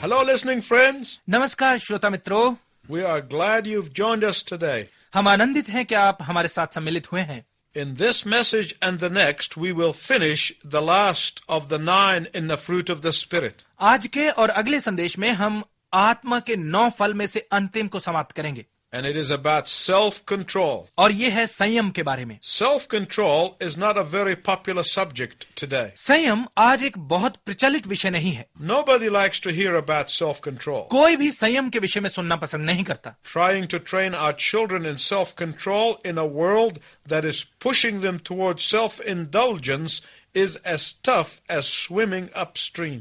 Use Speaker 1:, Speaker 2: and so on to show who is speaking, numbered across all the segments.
Speaker 1: Hello, listening friends.
Speaker 2: नमस्कार श्रोता मित्रों,
Speaker 1: We are glad you've joined us today.
Speaker 2: हम आनंदित हैं कि आप हमारे साथ सम्मिलित हुए हैं।
Speaker 1: In this message and the next, we will finish the last of the 9 in the fruit of the Spirit.
Speaker 2: आज के और अगले संदेश में हम आत्मा के 9 फल में से अंतिम को समाप्त करेंगे
Speaker 1: And it is about self-control.
Speaker 2: और ये है संयम के बारे में।
Speaker 1: Self-control is not a very popular subject today.
Speaker 2: संयम आज एक बहुत प्रचलित विषय नहीं है।
Speaker 1: Nobody likes to hear about self-control.
Speaker 2: कोई भी संयम के विषय में सुनना पसंद नहीं करता।
Speaker 1: Trying to train our children in self-control in a world that is pushing them towards self-indulgence is as tough as swimming upstream.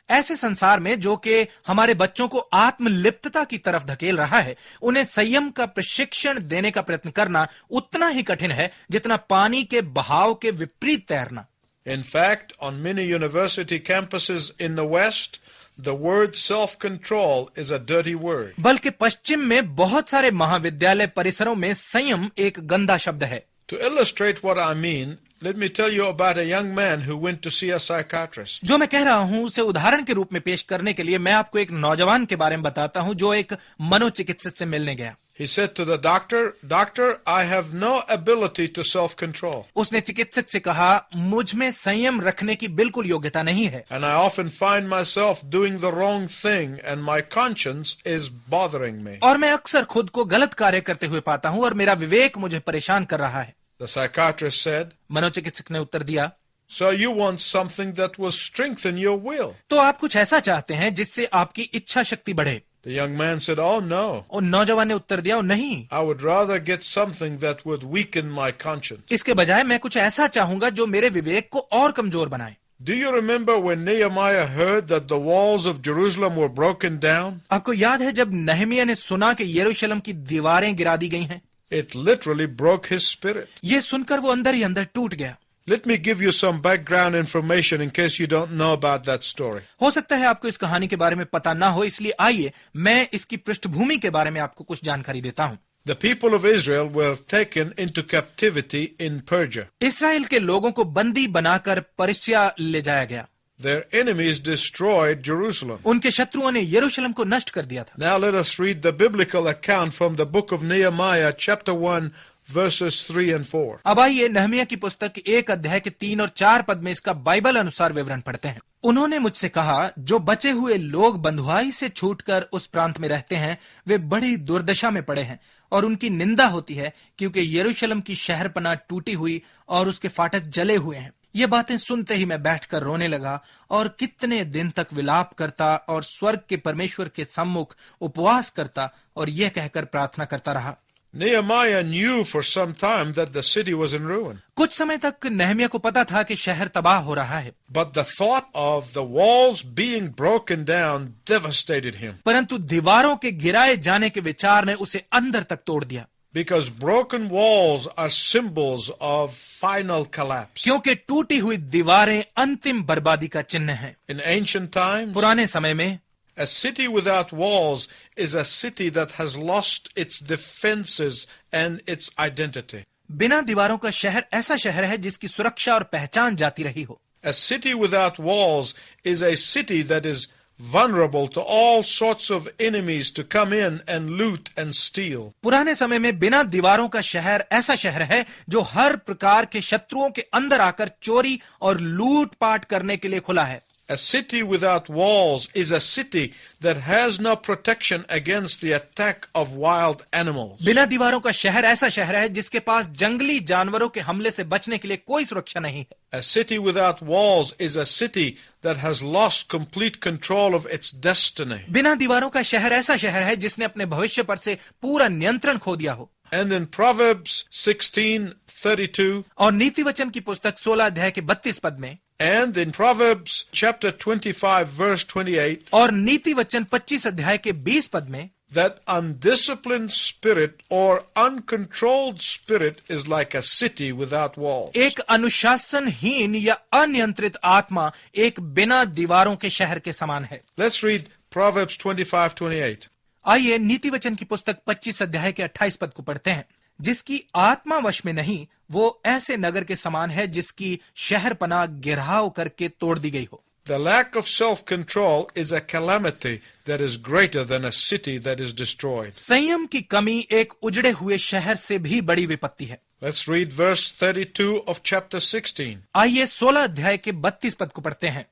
Speaker 2: ऐसे संसार में जो कि हमारे बच्चों को आत्मलिप्तता की तरफ धकेल रहा है, उन्हें संयम का प्रशिक्षण देने का प्रयत्न करना उतना ही कठिन है जितना पानी के बहाव के विपरीत तैरना।
Speaker 1: In fact, on many university campuses in the West, the word self-control is a dirty word.
Speaker 2: बल्कि पश्चिम में बहुत सारे महाविद्यालय परिसरों में संयम एक गंदा शब्द है।
Speaker 1: To illustrate what I mean, let me tell you about a young man who went to see a psychiatrist.
Speaker 2: जो मैं कह रहा हूं उसे उदाहरण के रूप में पेश करने के लिए मैं आपको एक नौजवान के बारे में बताता हूं जो एक मनोचिकित्सक से मिलने गया।
Speaker 1: He said to the doctor, "Doctor, I have no ability to self-control.
Speaker 2: उसने चिकित्सक से कहा, मुझ में संयम रखने की बिल्कुल योग्यता नहीं है
Speaker 1: And I often find myself doing the wrong thing and my conscience is bothering me."
Speaker 2: और मैं अक्सर खुद को गलत कार्य करते हुए पाता हूं और मेरा विवेक मुझे परेशान कर रहा है।
Speaker 1: The psychiatrist said,
Speaker 2: मनोचिकित्सक ने उत्तर दिया,
Speaker 1: "So you want something that will strengthen your will."
Speaker 2: तो आप कुछ ऐसा चाहते हैं जिससे आपकी इच्छा शक्ति बढ़े।
Speaker 1: The young man said, "Oh no.
Speaker 2: और नौजवान ने उत्तर दिया, नहीं,
Speaker 1: I would rather get something that would weaken my conscience."
Speaker 2: इसके बजाय मैं कुछ ऐसा चाहूंगा जो मेरे विवेक को और कमजोर बनाए।
Speaker 1: Do you remember when Nehemiah heard that the walls of Jerusalem were broken down?
Speaker 2: आपको याद है जब नहमिया ने सुना कि यरूशलेम की दीवारें गिरा दी गई हैं?
Speaker 1: It literally broke his spirit.
Speaker 2: ये सुनकर वो अंदर ही अंदर टूट गया।
Speaker 1: Let me give you some background information in case you don't know about that story.
Speaker 2: हो सकता है आपको इस कहानी के बारे में पता ना हो, इसलिए आइए मैं इसकी पृष्ठभूमि के बारे में आपको कुछ जानकारी देता हूं।
Speaker 1: The people of Israel were taken into captivity in Persia.
Speaker 2: Israel के लोगों को बंदी बनाकर पर्सिया ले जाया गया।
Speaker 1: Their enemies destroyed Jerusalem.
Speaker 2: उनके शत्रुओं ने यरूशलेम को नष्ट कर दिया था।
Speaker 1: Now let us read the biblical account from the book of Nehemiah, chapter 1, verses 3 and 4.
Speaker 2: अब आइए नहमिया की पुस्तक 1 अध्याय के 3 और 4 पद में इसका बाइबल अनुसार विवरण पढ़ते हैं। उन्होंने मुझसे कहा, जो बचे हुए लोग बंधुआई से छूटकर उस प्रांत में रहते हैं वे बड़ी दुर्दशा में पड़े हैं और उनकी निंदा होती है क्योंकि यरूशलेम की शहरपनाह टूटी हुई और उसके फाटक जले हुए हैं। ये बातें सुनते ही मैं बैठकर रोने लगा और कितने दिन तक विलाप करता और स्वर्ग के परमेश्वर के सम्मुख उपवास करता और यह कहकर प्रार्थना करता रहा।
Speaker 1: Nehemiah knew for some time that the city was in ruin.
Speaker 2: कुछ समय तक नहमिया को पता था कि शहर तबाह हो रहा है,
Speaker 1: But the thought of the walls being broken down devastated him.
Speaker 2: परंतु दीवारों के गिराए जाने के विचार ने उसे अंदर तक तोड़ दिया।
Speaker 1: Because broken walls are symbols of final collapse.
Speaker 2: क्योंकि टूटी हुई दीवारें अंतिम बर्बादी का चिन्ह हैं।
Speaker 1: In ancient times,
Speaker 2: पुराने समय में
Speaker 1: a city without walls is a city that has lost its defenses and its identity.
Speaker 2: बिना दीवारों का शहर ऐसा शहर है जिसकी सुरक्षा और पहचान जाती रही हो।
Speaker 1: A city without walls is a city that is vulnerable to all sorts of enemies to come in and loot and steal.
Speaker 2: पुराने समय में बिना दीवारों का शहर ऐसा शहर है जो हर प्रकार के शत्रुओं के अंदर आकर चोरी और लूट पाट करने के लिए खुला है।
Speaker 1: A city without walls is a city that has no protection against the attack of wild animals.
Speaker 2: बिना दीवारों का शहर ऐसा शहर है जिसके पास जंगली जानवरों के हमले से बचने के लिए कोई सुरक्षा नहीं है।
Speaker 1: A city without walls is a city that has lost complete control of its destiny.
Speaker 2: बिना दीवारों का शहर ऐसा शहर है जिसने अपने भविष्य पर से पूरा नियंत्रण खो दिया हो।
Speaker 1: And in Proverbs 16:32,
Speaker 2: और नीति वचन की पुस्तक 16 अध्याय के 32 पद में,
Speaker 1: and in Proverbs chapter 25 verse 28,
Speaker 2: और नीति वचन 25 अध्याय के 20 पद में,
Speaker 1: that undisciplined spirit or uncontrolled spirit is like a city without walls.
Speaker 2: एक अनुशासनहीन या अनियंत्रित आत्मा एक बिना दीवारों के शहर के समान है।
Speaker 1: Let's read Proverbs 25:28.
Speaker 2: आइए नीति वचन की पुस्तक 25 अध्याय के 28 पद को पढ़ते हैं। जिसकी आत्मा वश में नहीं वो ऐसे नगर के समान है जिसकी शहर पनाह गिराव करके तोड़ दी गई हो।
Speaker 1: The lack of self-control is a calamity that is greater than a city that is destroyed.
Speaker 2: संयम की कमी एक उजड़े हुए शहर से भी बड़ी विपत्ति है।
Speaker 1: Let's read verse 32 of chapter 16.
Speaker 2: आइए 16 अध्याय के 32 पद को पढ़ते हैं।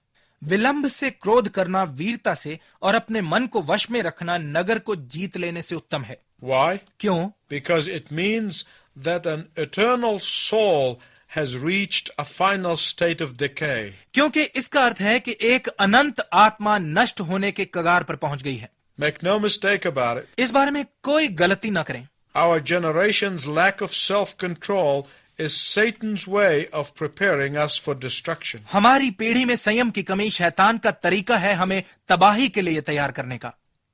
Speaker 2: विलंब से क्रोध करना वीरता से और अपने मन को वश में रखना नगर को जीत लेने से उत्तम है।
Speaker 1: Why?
Speaker 2: क्यों?
Speaker 1: Because it means that an eternal soul has reached a final state of decay.
Speaker 2: क्योंकि इसका अर्थ है कि एक अनंत आत्मा नष्ट होने के कगार पर पहुंच गई है।
Speaker 1: Make no mistake about it.
Speaker 2: इस बारे में कोई गलती न करें।
Speaker 1: Our generation's lack of self-control is Satan's way of preparing us for destruction.
Speaker 2: हमारी पीढ़ी में संयम की कमी शैतान का तरीका है हमें तबाही के लिए तैयार करने का।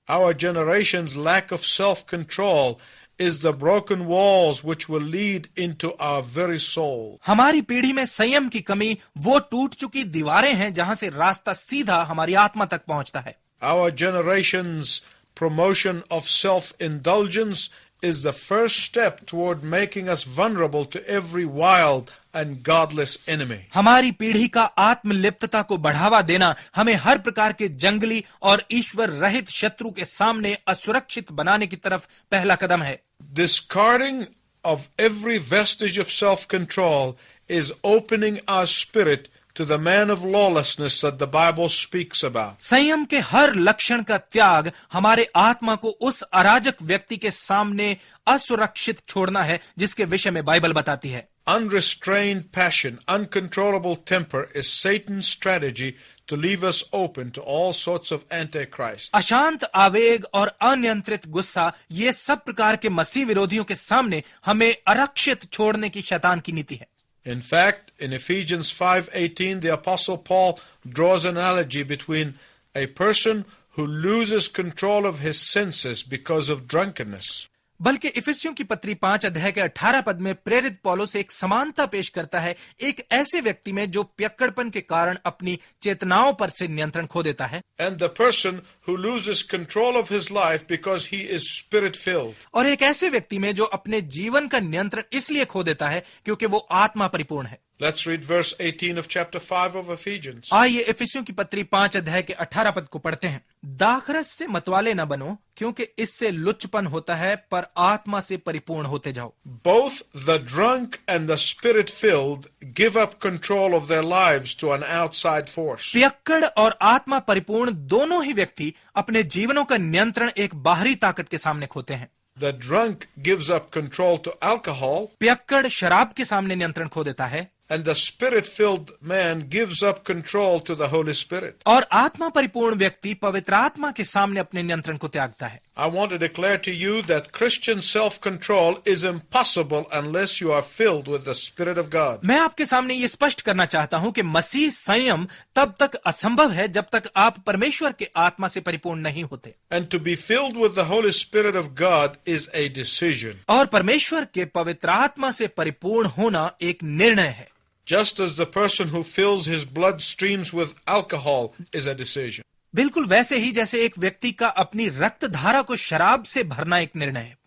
Speaker 1: Our generation's lack of self-control is the broken walls which will lead into our very soul.
Speaker 2: हमारी पीढ़ी में संयम की कमी वो टूट चुकी दीवारें हैं जहां से रास्ता सीधा हमारी आत्मा तक पहुंचता है।
Speaker 1: Our generation's promotion of self-indulgence is the first step toward making us vulnerable to every wild and godless enemy.
Speaker 2: हमारी पीढ़ी का आत्मलिप्तता को बढ़ावा देना हमें हर प्रकार के जंगली और ईश्वर रहित शत्रु के सामने असुरक्षित बनाने की तरफ पहला कदम है।
Speaker 1: Discarding of every vestige of self-control is opening our spirit to the man of lawlessness that the Bible speaks about.
Speaker 2: संयम के हर लक्षण का त्याग हमारे आत्मा को उस अराजक व्यक्ति के सामने असुरक्षित छोड़ना है जिसके विषय में बाइबल बताती है।
Speaker 1: Unrestrained passion, uncontrollable temper is Satan's strategy to leave us open to all sorts of antichrist.
Speaker 2: अशांत आवेग और अनियंत्रित गुस्सा ये सब प्रकार के मसीह विरोधियों के सामने हमें आरक्षित छोड़ने की शैतान की नीति है।
Speaker 1: In fact, in Ephesians 5:18, the Apostle Paul draws an analogy between a person who loses control of his senses because of drunkenness.
Speaker 2: बल्कि इफिसियों की पत्री 5 अध्याय के 18 पद में प्रेरित पौलुस एक समानता पेश करता है एक ऐसे व्यक्ति में जो पियक्कड़पन के कारण अपनी चेतनाओं पर से नियंत्रण खो देता है।
Speaker 1: And the person who loses control of his life because he is spirit-filled.
Speaker 2: और एक ऐसे व्यक्ति में जो अपने जीवन का नियंत्रण इसलिए खो देता है क्योंकि वो आत्मा परिपूर्ण है।
Speaker 1: Let's read verse 18 of chapter 5 of Ephesians.
Speaker 2: आइए इफिसियों की पत्री 5 अध्याय के 18 पद को पढ़ते हैं। दाखरस से मतवाले न बनो क्योंकि इससे लुच्चपन होता है पर आत्मा से परिपूर्ण होते जाओ।
Speaker 1: Both the drunk and the spirit-filled give up control of their lives to an outside force.
Speaker 2: पियक्कड़ और आत्मा परिपूर्ण दोनों ही व्यक्ति अपने जीवनों का नियंत्रण एक बाहरी ताकत के सामने खोते हैं।
Speaker 1: The drunk gives up control to alcohol,
Speaker 2: पियक्कड़ शराब के सामने नियंत्रण खो देता है
Speaker 1: and the spirit-filled man gives up control to the Holy Spirit.
Speaker 2: और आत्मा परिपूर्ण व्यक्ति पवित्र आत्मा के सामने अपने नियंत्रण को त्यागता है।
Speaker 1: I want to declare to you that Christian self-control is impossible unless you are filled with the Spirit of God.
Speaker 2: मैं आपके सामने ये स्पष्ट करना चाहता हूं कि मसीह संयम तब तक असंभव है जब तक आप परमेश्वर के आत्मा से परिपूर्ण नहीं होते।
Speaker 1: And to be filled with the Holy Spirit of God is a decision.
Speaker 2: और परमेश्वर के पवित्र आत्मा से परिपूर्ण होना एक निर्णय है।
Speaker 1: Just as the person who fills his blood streams with alcohol is a decision.
Speaker 2: बिल्कुल वैसे ही जैसे एक व्यक्ति का अपनी रक्त धारा को शराब से भरना एक निर्णय है।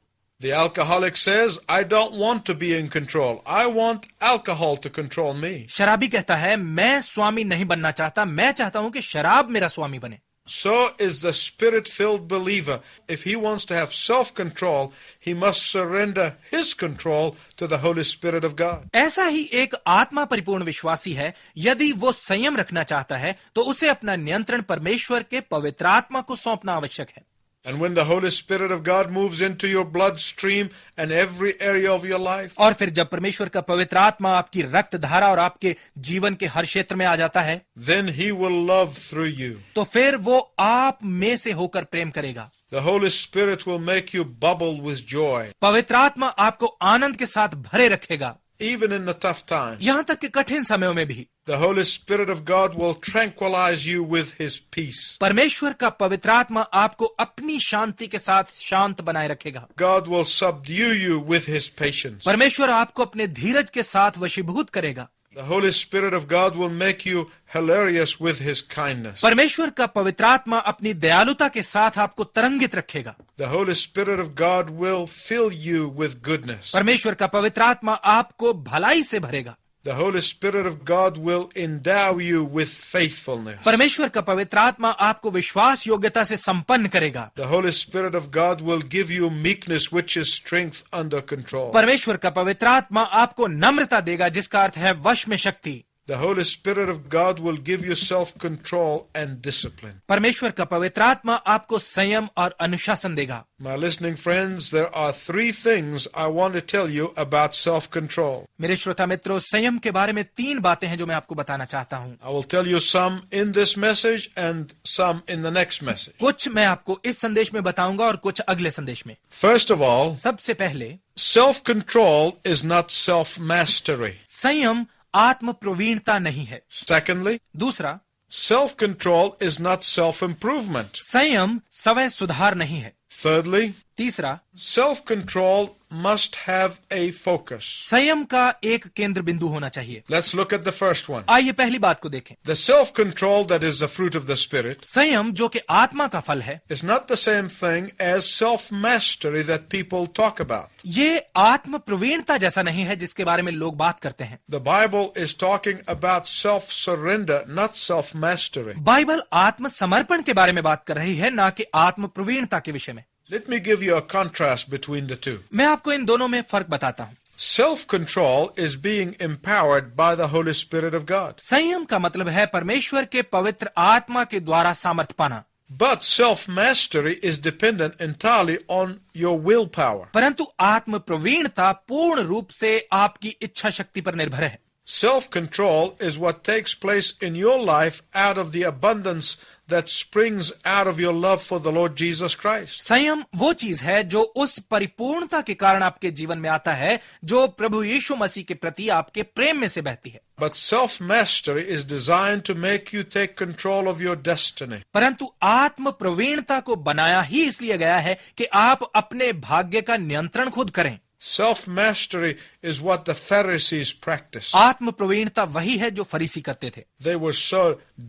Speaker 1: The alcoholic says, I don't want to be in control. I want alcohol to control me.
Speaker 2: शराबी कहता है मैं स्वामी नहीं बनना चाहता, मैं चाहता हूं कि शराब मेरा स्वामी बने।
Speaker 1: So is the spirit-filled believer. If he wants to have self-control, he must surrender his control to the Holy Spirit of God.
Speaker 2: ऐसा ही एक आत्मा परिपूर्ण विश्वासी है, यदि वो संयम रखना चाहता है तो उसे अपना नियंत्रण परमेश्वर के पवित्र आत्मा को सौंपना आवश्यक है।
Speaker 1: And when the Holy Spirit of God moves into your bloodstream and every area of your life,
Speaker 2: और फिर जब परमेश्वर का पवित्र आत्मा आपकी रक्त धारा और आपके जीवन के हर क्षेत्र में आ जाता है,
Speaker 1: then he will love through you.
Speaker 2: तो फिर वो आप में से होकर प्रेम करेगा।
Speaker 1: The Holy Spirit will make you bubble with joy,
Speaker 2: पवित्र आत्मा आपको आनंद के साथ भरे रखेगा,
Speaker 1: even in the tough times.
Speaker 2: यहां तक कि कठिन समयों में भी।
Speaker 1: The Holy Spirit of God will tranquilize you with his peace.
Speaker 2: परमेश्वर का पवित्र आत्मा आपको अपनी शांति के साथ शांत बनाए रखेगा।
Speaker 1: God will subdue you with his patience.
Speaker 2: परमेश्वर आपको अपने धीरज के साथ वशीभूत करेगा।
Speaker 1: The Holy Spirit of God will make you hilarious with his kindness.
Speaker 2: परमेश्वर का पवित्र आत्मा अपनी दयालुता के साथ आपको तरंगित रखेगा।
Speaker 1: The Holy Spirit of God will fill you with goodness.
Speaker 2: परमेश्वर का पवित्र आत्मा आपको भलाई से भरेगा।
Speaker 1: The Holy Spirit of God will endow you with faithfulness.
Speaker 2: परमेश्वर का पवित्र आत्मा आपको विश्वास योग्यता से संपन्न करेगा।
Speaker 1: The Holy Spirit of God will give you meekness, which is strength under control.
Speaker 2: परमेश्वर का पवित्र आत्मा आपको नम्रता देगा, जिसका अर्थ है वश में शक्ति।
Speaker 1: The Holy Spirit of God will give you self-control and discipline.
Speaker 2: परमेश्वर का पवित्र आत्मा आपको संयम और अनुशासन देगा।
Speaker 1: My listening friends, there are 3 things I want to tell you about self-control.
Speaker 2: मेरे श्रोता मित्रों, संयम के बारे में 3 बातें हैं जो मैं आपको बताना चाहता हूँ।
Speaker 1: I will tell you some in this message and some in the next message.
Speaker 2: कुछ मैं आपको इस संदेश में बताऊंगा और कुछ अगले संदेश में।
Speaker 1: First of all,
Speaker 2: सबसे पहले,
Speaker 1: self-control is not self-mastery.
Speaker 2: संयम आत्म प्रवीणता नहीं है।
Speaker 1: Secondly,
Speaker 2: दूसरा,
Speaker 1: self-control is not self-improvement.
Speaker 2: संयम स्वयं सुधार नहीं है।
Speaker 1: Thirdly,
Speaker 2: तीसरा,
Speaker 1: self-control must have a focus.
Speaker 2: संयम का एक केंद्र बिंदु होना चाहिए।
Speaker 1: Let's look at the first one.
Speaker 2: आइए पहली बात को देखें।
Speaker 1: The self-control that is the fruit of the Spirit
Speaker 2: संयम जो कि आत्मा का फल है,
Speaker 1: is not the same thing as self-mastery that people talk about.
Speaker 2: ये आत्म प्रवीणता जैसा नहीं है जिसके बारे में लोग बात करते हैं।
Speaker 1: The Bible is talking about self-surrender, not self-mastery.
Speaker 2: Bible आत्म समर्पण के बारे में बात कर रही है, ना कि आत्म प्रवीणता के विषय में।
Speaker 1: Let me give you a contrast between the two.
Speaker 2: मैं आपको इन दोनों में फर्क बताता हूँ।
Speaker 1: Self-control is being empowered by the Holy Spirit of God.
Speaker 2: संयम का मतलब है परमेश्वर के पवित्र आत्मा के द्वारा सामर्थ पाना।
Speaker 1: But self-mastery is dependent entirely on your willpower.
Speaker 2: परंतु आत्म प्रवीणता पूर्ण रूप से आपकी इच्छा शक्ति पर निर्भर है।
Speaker 1: Self-control is what takes place in your life out of the abundance that springs out of your love for the Lord Jesus Christ.
Speaker 2: संयम वो चीज है जो उस परिपूर्णता के कारण आपके जीवन में आता है जो प्रभु यीशु मसीह के प्रति आपके प्रेम में से बहती है।
Speaker 1: But self-mastery is designed to make you take control of your destiny.
Speaker 2: परंतु आत्म प्रवीणता को बनाया ही इसलिए गया है कि आप अपने भाग्य का नियंत्रण खुद करें।
Speaker 1: Self-mastery is what the Pharisees practiced.
Speaker 2: आत्म प्रवीणता वही है जो फरीसी करते थे।
Speaker 1: They were so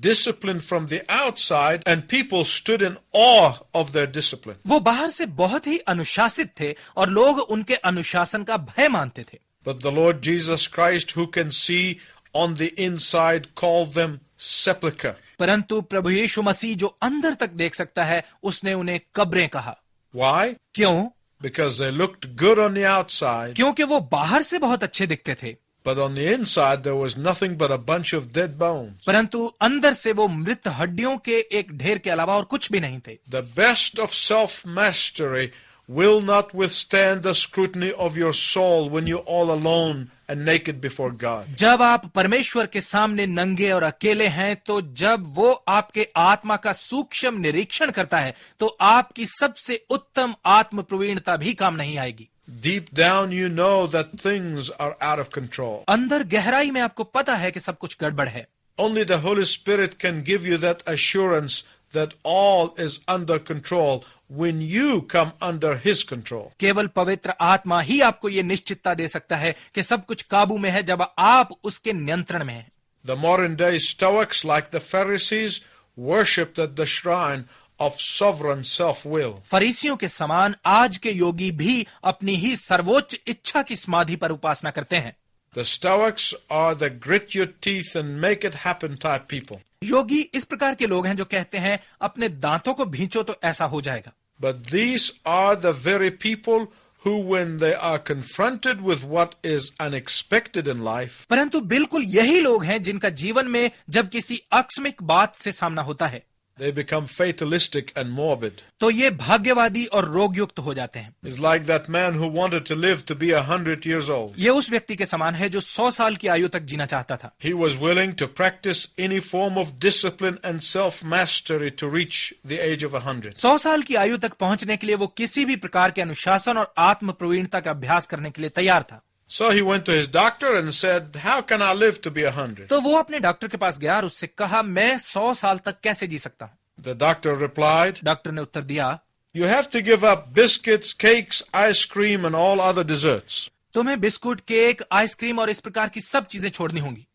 Speaker 1: disciplined from the outside and people stood in awe of their discipline.
Speaker 2: वो बाहर से बहुत ही अनुशासित थे और लोग उनके अनुशासन का भय मानते थे।
Speaker 1: But the Lord Jesus Christ, who can see on the inside, called them sepulchre.
Speaker 2: परंतु प्रभु यीशु मसीह जो अंदर तक देख सकता है, उसने उन्हें कब्रें कहा।
Speaker 1: Why?
Speaker 2: क्यों?
Speaker 1: Because they looked good on the outside,
Speaker 2: क्योंकि वो बाहर से बहुत अच्छे दिखते थे,
Speaker 1: but on the inside there was nothing but a bunch of dead bones.
Speaker 2: परंतु अंदर से वो मृत हड्डियों के एक ढेर के अलावा और कुछ भी नहीं थे।
Speaker 1: The best of self-mastery will not withstand the scrutiny of your soul when you're all alone and naked before God.
Speaker 2: जब आप परमेश्वर के सामने नंगे और अकेले हैं, तो जब वो आपके आत्मा का सूक्ष्म निरीक्षण करता है, तो आपकी सबसे उत्तम आत्म प्रवीणता भी काम नहीं आएगी।
Speaker 1: Deep down you know that things are out of control.
Speaker 2: अंदर गहराई में आपको पता है कि सब कुछ गड़बड़ है।
Speaker 1: Only the Holy Spirit can give you that assurance that all is under control when you come under His control.
Speaker 2: केवल पवित्र आत्मा ही आपको ये निश्चितता दे सकता है कि सब कुछ काबू में है जब आप उसके नियंत्रण में हैं।
Speaker 1: The modern day Stoics, like the Pharisees, worshipped at the shrine of sovereign self-will.
Speaker 2: फरीसियों के समान आज के योगी भी अपनी ही सर्वोच्च इच्छा की समाधि पर उपासना करते हैं।
Speaker 1: The Stoics are the grit your teeth and make it happen type people.
Speaker 2: योगी इस प्रकार के लोग हैं जो कहते हैं अपने दांतों को भींचो तो ऐसा हो जाएगा।
Speaker 1: But these are the very people who, when they are confronted with what is unexpected in life,
Speaker 2: परंतु बिल्कुल यही लोग हैं जिनका जीवन में जब किसी आकस्मिक बात से सामना होता है,
Speaker 1: they become fatalistic and morbid.
Speaker 2: तो ये भाग्यवादी और रोगयुक्त हो जाते हैं।
Speaker 1: It's like that man who wanted to live to be 100 years old.
Speaker 2: ये उस व्यक्ति के समान है जो 100 साल की आयु तक जीना चाहता था।
Speaker 1: He was willing to practice any form of discipline and self-mastery to reach the age of 100.
Speaker 2: 100 साल की आयु तक पहुंचने के लिए वो किसी भी प्रकार के अनुशासन और आत्म प्रवीणता का अभ्यास करने के लिए तैयार था।
Speaker 1: So he went to his doctor and said, "How can I live to be 100?"
Speaker 2: तो वो अपने डॉक्टर के पास गया और उससे कहा, मैं 100 साल तक कैसे जी सकता हूँ?
Speaker 1: The doctor replied,
Speaker 2: डॉक्टर ने उत्तर दिया,
Speaker 1: "You have to give up biscuits, cakes, ice cream and all other desserts.
Speaker 2: तुम्हें बिस्कुट, केक, आइसक्रीम और इस प्रकार की सब चीजें छोड़नी होंगी।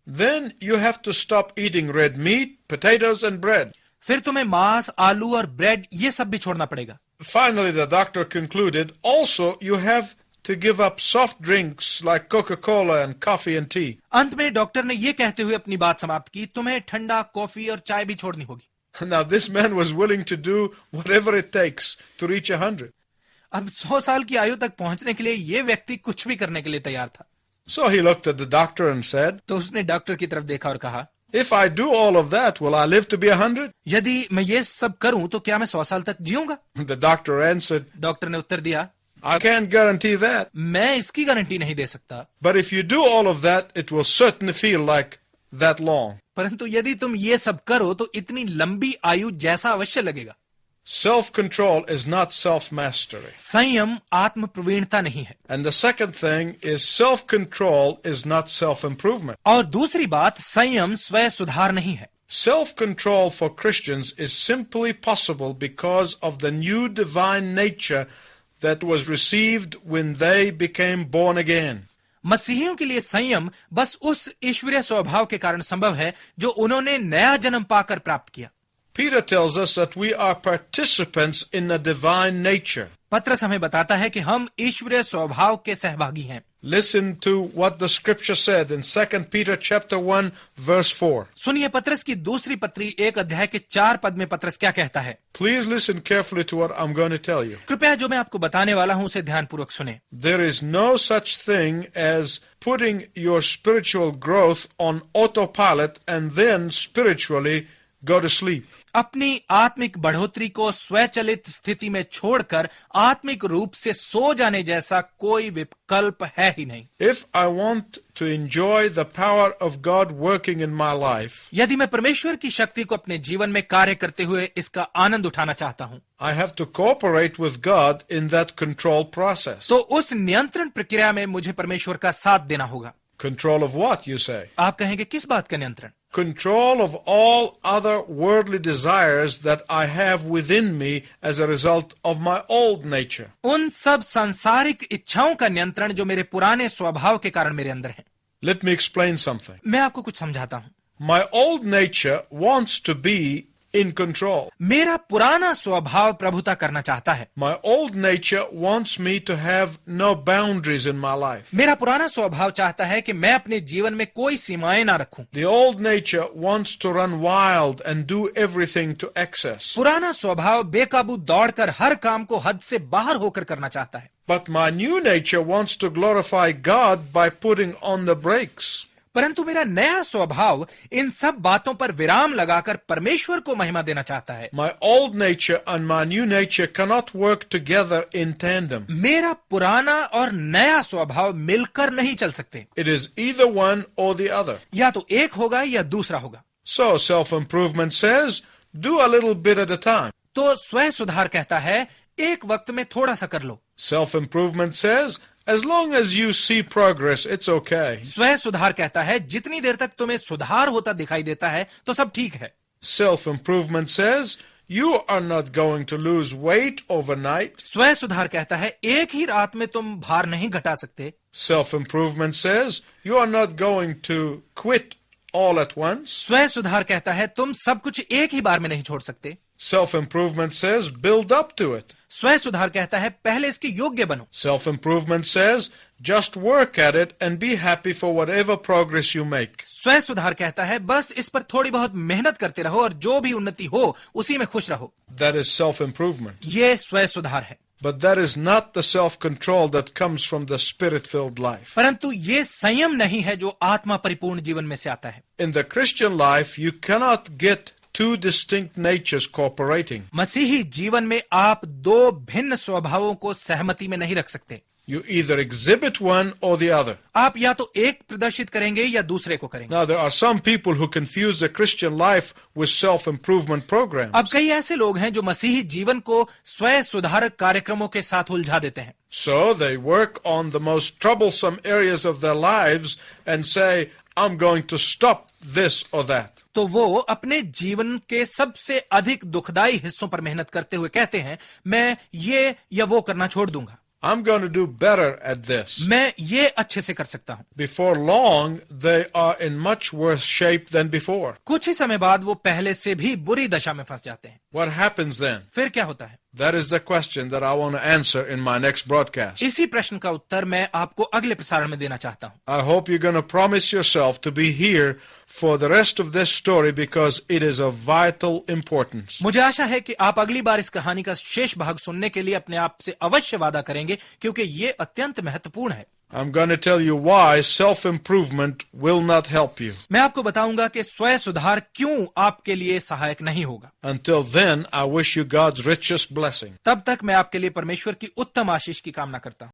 Speaker 1: Then you have to stop eating red meat, potatoes and bread."
Speaker 2: फिर तुम्हें मांस, आलू और ब्रेड ये सब भी छोड़ना पड़ेगा।
Speaker 1: Finally, the doctor concluded, "Also, you have to give up soft drinks like Coca-Cola and coffee and tea.
Speaker 2: अंत में डॉक्टर ने ये कहते हुए अपनी बात समाप्त की, तुम्हें ठंडा कॉफी और चाय भी छोड़नी होगी।
Speaker 1: Now this man was willing to do whatever it takes to reach 100.
Speaker 2: अब 100 साल की आयु तक पहुंचने के लिए ये व्यक्ति कुछ भी करने के लिए तैयार था।
Speaker 1: So he looked at the doctor and said,
Speaker 2: तो उसने डॉक्टर की तरफ देखा और कहा,
Speaker 1: if I do all of that, will I live to be 100?
Speaker 2: यदि मैं ये सब करूं तो क्या मैं 100 साल तक जीऊंगा?
Speaker 1: The doctor answered,
Speaker 2: डॉक्टर ने उत्तर दिया,
Speaker 1: I can't guarantee that.
Speaker 2: मैं इसकी गारंटी नहीं दे सकता,
Speaker 1: But if you do all of that, it will certainly feel like that long.
Speaker 2: परंतु यदि तुम ये सब करो तो इतनी लंबी आयु जैसा अवश्य लगेगा।
Speaker 1: Self-control is not self-mastery.
Speaker 2: संयम आत्म प्रवीणता नहीं है।
Speaker 1: And the second thing is self-control is not self-improvement.
Speaker 2: और दूसरी बात, संयम स्वयं सुधार नहीं है।
Speaker 1: Self-control for Christians is simply possible because of the new divine nature that was received when they became born again.
Speaker 2: मसीहियों के लिए संयम बस उस ईश्वरीय स्वभाव के कारण संभव है जो उन्होंने नया जन्म पाकर प्राप्त किया।
Speaker 1: Peter tells us that we are participants in a divine nature.
Speaker 2: पत्रस हमें बताता है कि हम ईश्वरीय स्वभाव के सहभागी हैं।
Speaker 1: Listen to what the scripture said in 2 Peter chapter 1 verse 4.
Speaker 2: सुनिए पत्रस की दूसरी पत्री 1 अध्याय के 4 पद में पत्रस क्या कहता है।
Speaker 1: Please listen carefully to what I'm going to tell you.
Speaker 2: कृपया जो मैं आपको बताने वाला हूं उसे ध्यानपूर्वक सुने।
Speaker 1: There is no such thing as putting your spiritual growth on autopilot and then spiritually go to sleep.
Speaker 2: अपनी आत्मिक बढ़ोतरी को स्वचालित स्थिति में छोड़कर आत्मिक रूप से सो जाने जैसा कोई विकल्प है ही नहीं।
Speaker 1: If I want to enjoy the power of God working in my life,
Speaker 2: यदि मैं परमेश्वर की शक्ति को अपने जीवन में कार्य करते हुए इसका आनंद उठाना चाहता हूं,
Speaker 1: I have to cooperate with God in that control process.
Speaker 2: तो उस नियंत्रण प्रक्रिया में मुझे परमेश्वर का साथ देना होगा।
Speaker 1: Control of what, you say?
Speaker 2: आप कहेंगे किस बात का नियंत्रण?
Speaker 1: Control of all other worldly desires that I have within me as a result of my old nature.
Speaker 2: उन सब सांसारिक इच्छाओं का नियंत्रण जो मेरे पुराने स्वभाव के कारण मेरे अंदर है।
Speaker 1: Let me explain something.
Speaker 2: मैं आपको कुछ समझाता हूं।
Speaker 1: My old nature wants to be in control.
Speaker 2: मेरा पुराना स्वभाव प्रभुता करना चाहता है।
Speaker 1: My old nature wants me to have no boundaries in my life.
Speaker 2: मेरा पुराना स्वभाव चाहता है कि मैं अपने जीवन में कोई सीमाएं ना रखूं।
Speaker 1: The old nature wants to run wild and do everything to excess.
Speaker 2: पुराना स्वभाव बेकाबू दौड़कर हर काम को हद से बाहर होकर करना चाहता है।
Speaker 1: But my new nature wants to glorify God by putting on the brakes.
Speaker 2: परंतु मेरा नया स्वभाव इन सब बातों पर विराम लगाकर परमेश्वर को महिमा देना चाहता है।
Speaker 1: My old nature and my new nature cannot work together in tandem.
Speaker 2: मेरा पुराना और नया स्वभाव मिलकर नहीं चल सकते।
Speaker 1: It is either one or the other.
Speaker 2: या तो एक होगा या दूसरा होगा।
Speaker 1: So self-improvement says, do a little bit at a time.
Speaker 2: तो स्वयं सुधार कहता है एक वक्त में थोड़ा सा कर लो।
Speaker 1: Self-improvement says, as long as you see progress, it's okay.
Speaker 2: स्वयं सुधार कहता है जितनी देर तक तुम्हें सुधार होता दिखाई देता है तो सब ठीक है।
Speaker 1: Self-improvement says, you are not going to lose weight overnight.
Speaker 2: स्वयं सुधार कहता है एक ही रात में तुम भार नहीं घटा सकते।
Speaker 1: Self-improvement says, you are not going to quit all at once.
Speaker 2: स्वयं सुधार कहता है तुम सब कुछ एक ही बार में नहीं छोड़ सकते।
Speaker 1: Self-improvement says, build up to it.
Speaker 2: स्वयं सुधार कहता है पहले इसके योग्य बनो।
Speaker 1: Self-improvement says, just work at it and be happy for whatever progress you make.
Speaker 2: स्वयं सुधार कहता है बस इस पर थोड़ी बहुत मेहनत करते रहो और जो भी उन्नति हो उसी में खुश रहो।
Speaker 1: That is self-improvement.
Speaker 2: ये स्वयं सुधार है।
Speaker 1: But that is not the self-control that comes from the spirit-filled life.
Speaker 2: परंतु ये संयम नहीं है जो आत्मा परिपूर्ण जीवन में से आता है।
Speaker 1: In the Christian life, you cannot get two distinct natures cooperating.
Speaker 2: मसीही जीवन में आप दो भिन्न स्वभावों को सहमति में नहीं रख सकते।
Speaker 1: You either exhibit one or the other.
Speaker 2: आप या तो एक प्रदर्शित करेंगे या दूसरे को करेंगे।
Speaker 1: Now, there are some people who confuse the Christian life with self-improvement programs.
Speaker 2: अब कई ऐसे लोग हैं जो मसीही जीवन को स्वयं सुधारक कार्यक्रमों के साथ उलझा देते हैं।
Speaker 1: So they work on the most troublesome areas of their lives and say, I'm going to stop this or that.
Speaker 2: तो वो अपने जीवन के सबसे अधिक दुखदाई हिस्सों पर मेहनत करते हुए कहते हैं मैं ये या वो करना छोड़ दूंगा।
Speaker 1: I'm going to do better at this.
Speaker 2: मैं ये अच्छे से कर सकता हूं।
Speaker 1: Before long, they are in much worse shape than before.
Speaker 2: कुछ ही समय बाद वो पहले से भी बुरी दशा में फंस जाते हैं।
Speaker 1: What happens then?
Speaker 2: फिर क्या होता है?
Speaker 1: That is the question that I want to answer in my next broadcast.
Speaker 2: इसी प्रश्न का उत्तर मैं आपको अगले प्रसारण में देना चाहता हूं।
Speaker 1: I hope you're going to promise yourself to be here for the rest of this story because it is of vital importance.
Speaker 2: मुझे आशा है कि आप अगली बार इस कहानी का शेष भाग सुनने के लिए अपने आप से अवश्य वादा करेंगे, क्योंकि ये अत्यंत महत्वपूर्ण है।
Speaker 1: I'm going to tell you why self-improvement will not help you.
Speaker 2: मैं आपको बताऊंगा कि स्वयं सुधार क्यों आपके लिए सहायक नहीं होगा।
Speaker 1: Until then, I wish you God's richest blessing.
Speaker 2: तब तक मैं आपके लिए परमेश्वर की उत्तम आशीष की कामना करता हूं।